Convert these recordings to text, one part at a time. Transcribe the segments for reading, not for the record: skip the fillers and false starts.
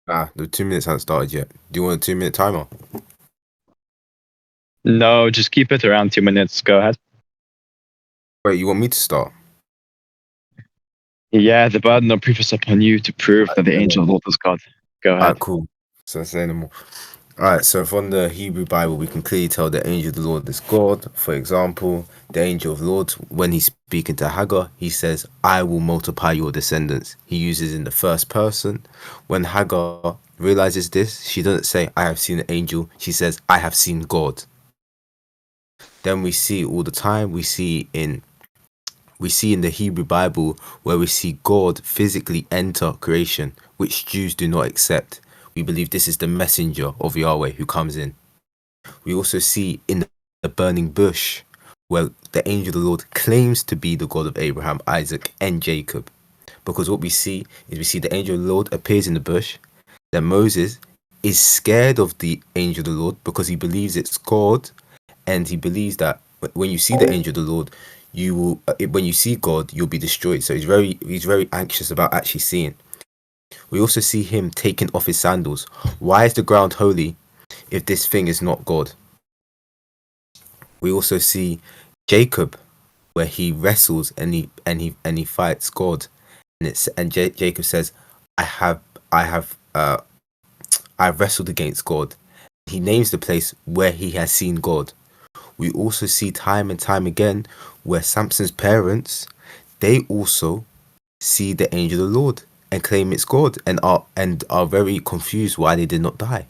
Ah, the 2 minutes haven't started yet. Do you want a 2 minute timer? No, just keep it around 2 minutes. Go ahead. Wait, you want me to start? Yeah, the burden of proof is upon you to prove that the Yeah, angel of the Lord is God. Go ahead. Alright, cool. So say no more. Alright, so from the Hebrew Bible, we can clearly tell the angel of the Lord is God. For example, the angel of the Lord, when he's speaking to Hagar, he says, I will multiply your descendants. He uses in the first person. When Hagar realizes this, she doesn't say, I have seen an angel. She says, I have seen God. Then we see all the time, we see in the Hebrew Bible where we see God physically enter creation, which Jews do not accept. We believe this is the messenger of Yahweh who comes in. We also see in the burning bush where the angel of the Lord claims to be the God of Abraham, Isaac, and Jacob. Because what we see is we see the angel of the Lord appears in the bush. Then Moses is scared of the angel of the Lord because he believes it's God, and he believes that when you see the angel of the Lord, you will when you see God, you'll be destroyed. So he's very anxious about actually seeing. We also see him taking off his sandals. Why is the ground holy if this thing is not God? We also see Jacob, where he wrestles and he fights God, and Jacob says, "I have I have I've wrestled against God." He names the place where he has seen God. We also see time and time again where Samson's parents, they also see the angel of the Lord and claim it's God, and are very confused why they did not die.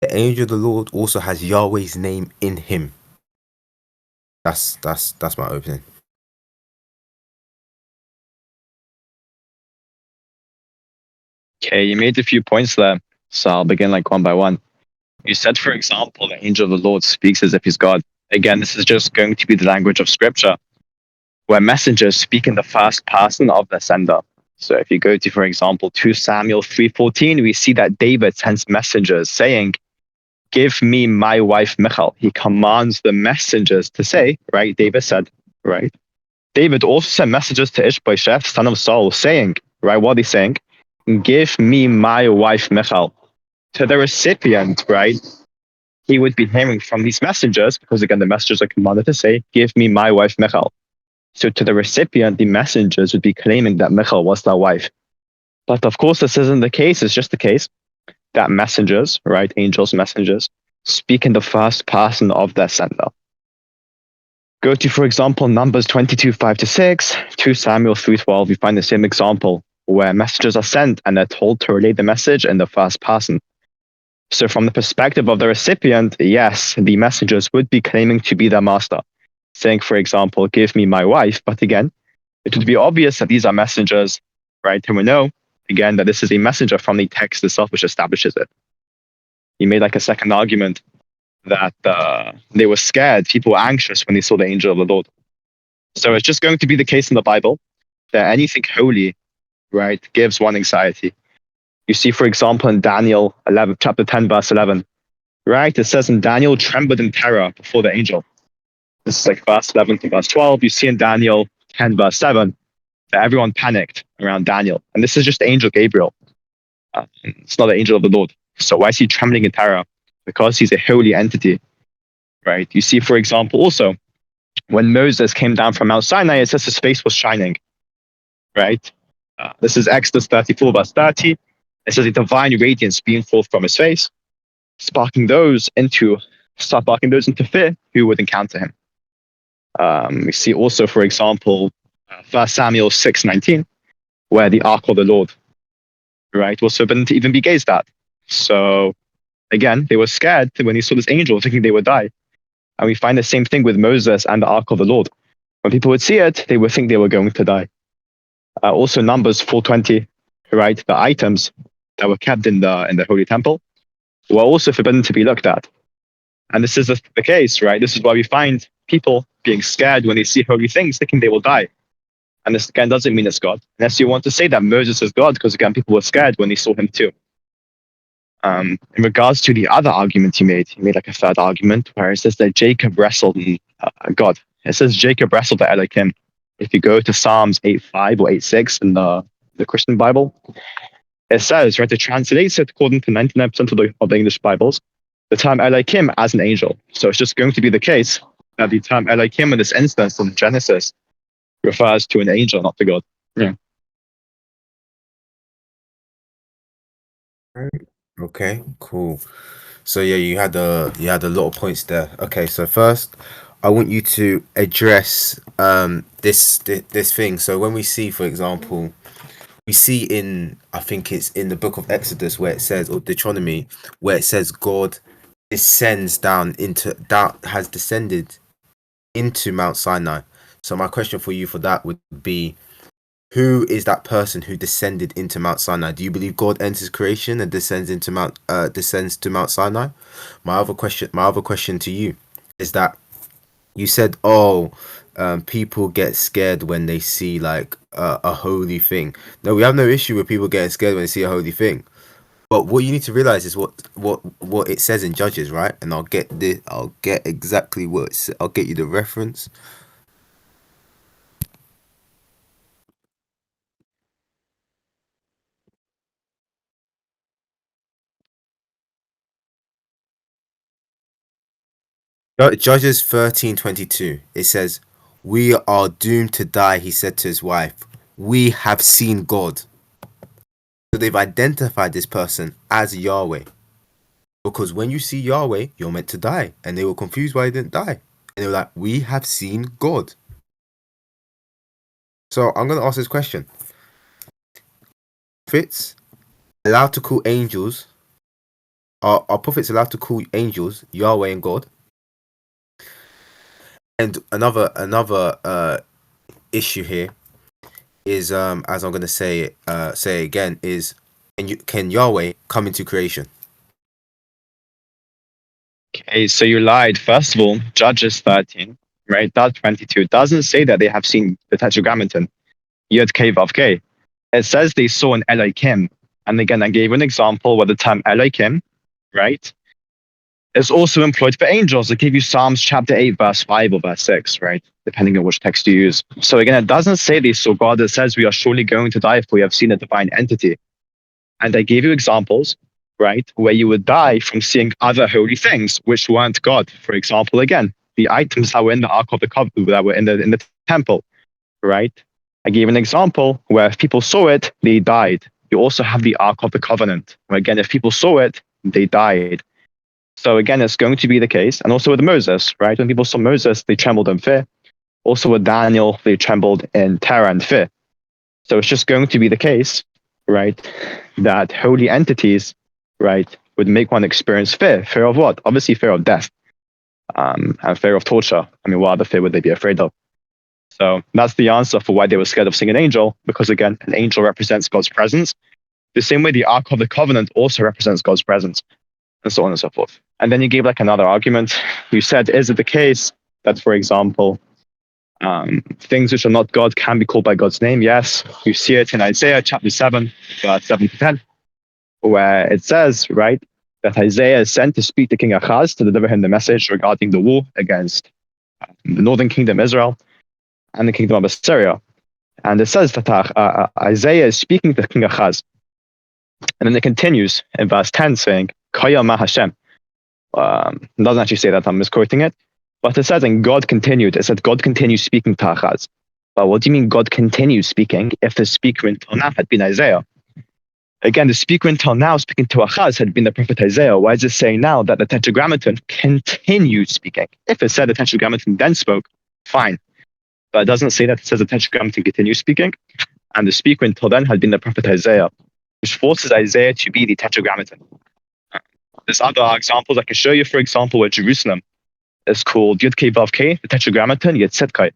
The angel of the Lord also has Yahweh's name in him. That's my opening. Okay, you made a few points there, so I'll begin like one by one. You said, for example, the angel of the Lord speaks as if he's God. Again, this is just going to be the language of scripture, where messengers speak in the first person of the sender. So if you go to, for example, 2 Samuel 3:14, we see that David sends messengers saying, give me my wife Michal. He commands the messengers to say, right? David said, right? David also sent messages to Ishbosheth, son of Saul, saying, right? What are they saying? Give me my wife Michal. To the recipient, right? He would be hearing from these messengers, because again, the messengers are commanded to say, give me my wife Michal. So to the recipient, the messengers would be claiming that Michal was their wife. But of course, this isn't the case. It's just the case that messengers, right? Angels, messengers, speak in the first person of their sender. Go to, for example, Numbers 22:5-6, 2 Samuel 3:12. We find the same example where messages are sent and they're told to relay the message in the first person. So from the perspective of the recipient, yes, the messengers would be claiming to be their master, saying, for example, give me my wife. But again, it would be obvious that these are messengers, right? And we know, again, that this is a messenger from the text itself, which establishes it. He made like a second argument that they were scared, people were anxious when they saw the angel of the Lord. So it's just going to be the case in the Bible that anything holy, right, gives one anxiety. You see, for example, in Daniel 11, chapter 10, verse 11, right? It says, in Daniel trembled in terror before the angel. This is like verse 11 to verse 12. You see in Daniel 10, verse 7, that everyone panicked around Daniel. And this is just the angel Gabriel. It's not the angel of the Lord. So why is he trembling in terror? Because he's a holy entity, right? You see, for example, also, when Moses came down from Mount Sinai, it says his face was shining, right? This is Exodus 34, verse 30. It says a divine radiance beamed forth from his face, sparking those into fear who would encounter him. We see also, for example, 1 Samuel 6:19, where the ark of the Lord, right, was forbidden to even be gazed at. So again, they were scared when they saw this angel, thinking they would die. And we find the same thing with Moses and the ark of the Lord. When people would see it, they would think they were going to die. Also, Numbers 4:20, right, the items that were kept in the holy temple were also forbidden to be looked at. And this is the case, right? This is why we find people being scared when they see holy things, thinking they will die. And this again doesn't mean it's God, unless you want to say that Moses is God, because again, people were scared when they saw him too. In regards to the other argument he made like a third argument where it says that Jacob wrestled God. It says Jacob wrestled the Elohim. If you go to Psalms 8:5 or 8:6 in the Christian Bible, it says, right, it translates it according to 99% of the English Bibles, the term Elohim as an angel. So it's just going to be the case that the term Elohim in this instance in Genesis refers to an angel, not to God. Yeah. Okay, cool. So yeah, you had a lot of points there. Okay, so first, I want you to address this thing. So when we see, for example, we see in, I think it's in the book of Exodus where it says, or Deuteronomy, where it says God has descended into Mount Sinai. So my question for you for that would be, who is that person who descended into Mount Sinai? Do you believe God enters creation and descends to Mount Sinai? My other question to you is that you said, people get scared when they see like a holy thing. No, we have no issue with people getting scared when they see a holy thing. But what you need to realize is what it says in Judges, right? And I'll get exactly I'll get you the reference. Judges 13:22. It says, "We are doomed to die," he said to his wife. "We have seen God." So they've identified this person as Yahweh. Because when you see Yahweh, you're meant to die. And they were confused why they didn't die. And they were like, "We have seen God." So I'm going to ask this question. Prophets allowed to call angels, are prophets allowed to call angels Yahweh and God? And another issue here is, as I'm going to say again, is, can Yahweh come into creation? Okay, so you lied. First of all, Judges 13, right? That 22 doesn't say that they have seen the Tetragrammaton. Yod K Vav K. It says they saw an Elohim. And again, I gave an example where the term Elohim, right, is also employed for angels. I gave you Psalms chapter 8, verse 5 or verse 6, right? Depending on which text you use. So again, it doesn't say they saw God. It says we are surely going to die if we have seen a divine entity. And I gave you examples, right, where you would die from seeing other holy things which weren't God. For example, again, the items that were in the Ark of the Covenant, that were in the temple, right? I gave an example where if people saw it, they died. You also have the Ark of the Covenant. Again, if people saw it, they died. So again, it's going to be the case. And also with Moses, right? When people saw Moses, they trembled in fear. Also with Daniel, they trembled in terror and fear. So it's just going to be the case, right, that holy entities, right, would make one experience fear. Fear of what? Obviously, fear of death, and fear of torture. I mean, what other fear would they be afraid of? So that's the answer for why they were scared of seeing an angel, because again, an angel represents God's presence. The same way the Ark of the Covenant also represents God's presence, and so on and so forth. And then you gave like another argument. You said, is it the case that, for example, things which are not God can be called by God's name? Yes, you see it in Isaiah chapter 7, verse 7 to 10, where it says, right, that Isaiah is sent to speak to King Ahaz to deliver him the message regarding the war against the northern kingdom Israel and the kingdom of Assyria. And it says that Isaiah is speaking to King Ahaz. And then it continues in verse 10 saying, Kaya ma Hashem. It doesn't actually say that, I'm misquoting it. But it says, and God continued. It said, God continues speaking to Ahaz. But what do you mean God continues speaking if the speaker until now had been Isaiah? Again, the speaker until now speaking to Ahaz had been the prophet Isaiah. Why is it saying now that the Tetragrammaton continued speaking? If it said the Tetragrammaton then spoke, fine. But it doesn't say that. It says the Tetragrammaton continues speaking. And the speaker until then had been the prophet Isaiah, which forces Isaiah to be the Tetragrammaton. There's other examples I can show you, for example, where Jerusalem is called Yud Kei Vav Kei, the Tetragrammaton, Yud Set Kai.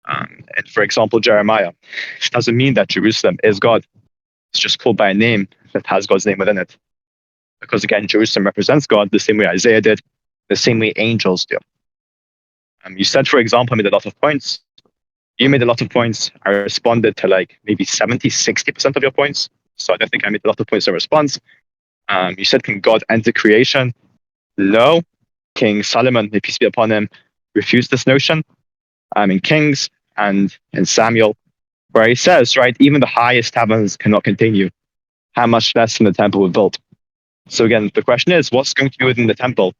And for example, Jeremiah. It doesn't mean that Jerusalem is God. It's just called by a name that has God's name within it. Because again, Jerusalem represents God the same way Isaiah did, the same way angels do. You said, for example, I made a lot of points. You made a lot of points. I responded to like maybe 70, 60% of your points. So I don't think I made a lot of points in response. You said, can God enter creation? No. King Solomon, may peace be upon him, refused this notion in Kings and in Samuel, where he says, right, even the highest heavens cannot contain you. how much less than the temple was built. So again, the question is, what's going to be within the temple?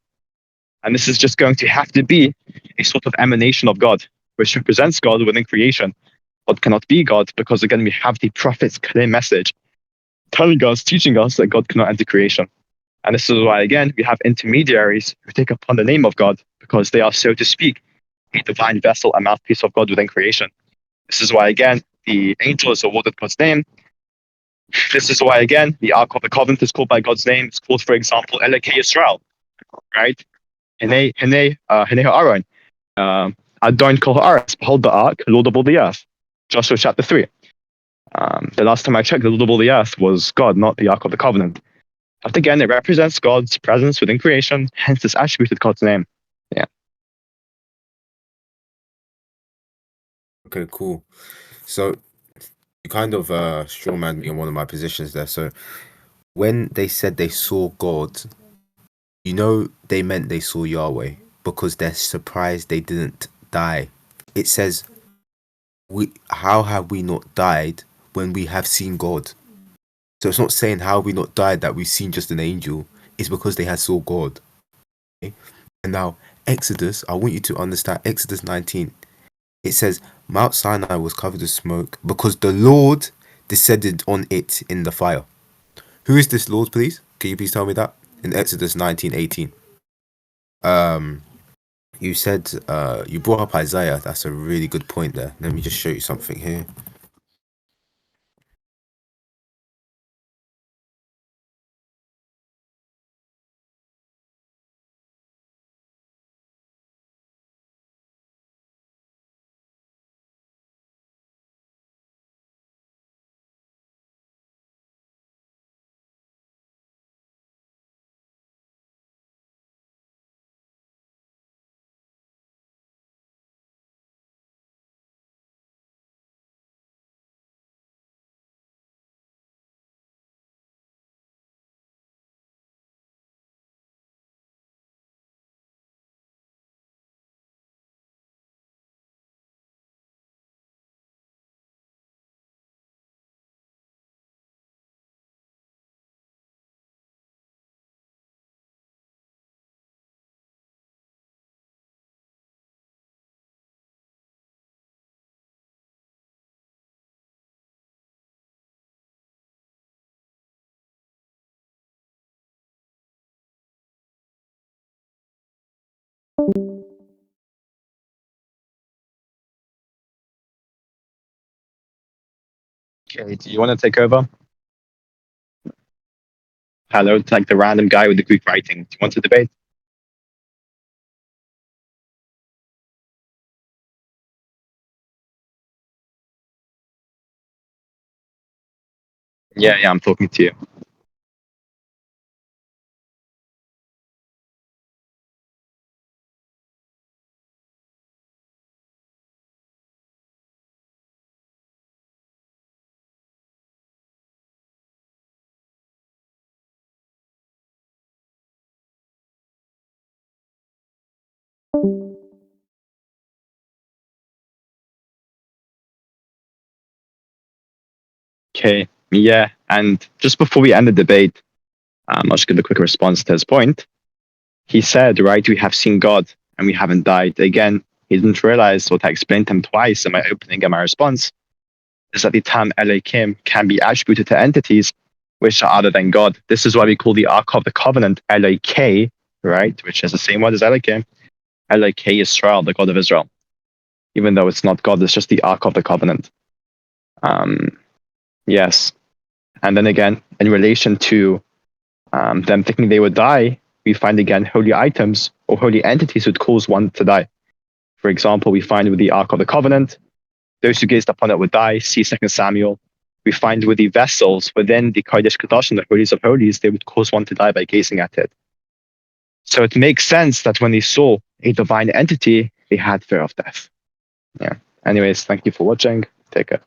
And this is just going to have to be a sort of emanation of God, which represents God within creation, but cannot be God, because again, we have the prophet's clear message telling us, teaching us that God cannot enter creation. And this is why, again, we have intermediaries who take upon the name of God, because they are, so to speak, a divine vessel, a mouthpiece of God within creation. This is why, again, the angel is awarded God's name. This is why, again, the Ark of the Covenant is called by God's name. It's called, for example, Elokei Yisrael, right? Hene Ha'aron. Adon Kol Ha'aretz, behold the Ark, Lord of all the earth. Joshua chapter 3. The last time I checked, the Lord of all the earth was God, not the Ark of the Covenant. But again, it represents God's presence within creation, hence it's attributed God's name. Yeah. Okay, cool. So you kind of strawmanned me in one of my positions there. So when they said they saw God, you know they meant they saw Yahweh because they're surprised they didn't die. It says, how have we not died when we have seen God? So it's not saying how have we not died that we've seen just an angel. It's because they had saw God. Okay? And now Exodus, I want you to understand Exodus 19. It says Mount Sinai was covered with smoke because the Lord descended on it in the fire. Who is this Lord, please? Can you please tell me that? In Exodus 19:18. You said you brought up Isaiah. That's a really good point there. Let me just show you something here. Okay, do you want to take over? Hello, it's like the random guy with the Greek writing. Do you want to debate? Yeah, I'm talking to you. Okay, yeah. And just before we end the debate, I'll just give a quick response to his point. He said, right, we have seen God and we haven't died. Again, he didn't realize what I explained to him twice in my opening and my response is that the term Elohim can be attributed to entities which are other than God. This is why we call the Ark of the Covenant Elokei, right, which is the same word as Elohim. Elokei Israel, the God of Israel. Even though it's not God, it's just the Ark of the Covenant. Yes. And then again, in relation to them thinking they would die, we find again holy items or holy entities would cause one to die. For example, we find with the Ark of the Covenant, those who gazed upon it would die. See 2 Samuel. We find with the vessels within the Kodesh Kadosh and the Holies of Holies, they would cause one to die by gazing at it. So it makes sense that when they saw a divine entity, they had fear of death. Yeah. Anyways, thank you for watching. Take care.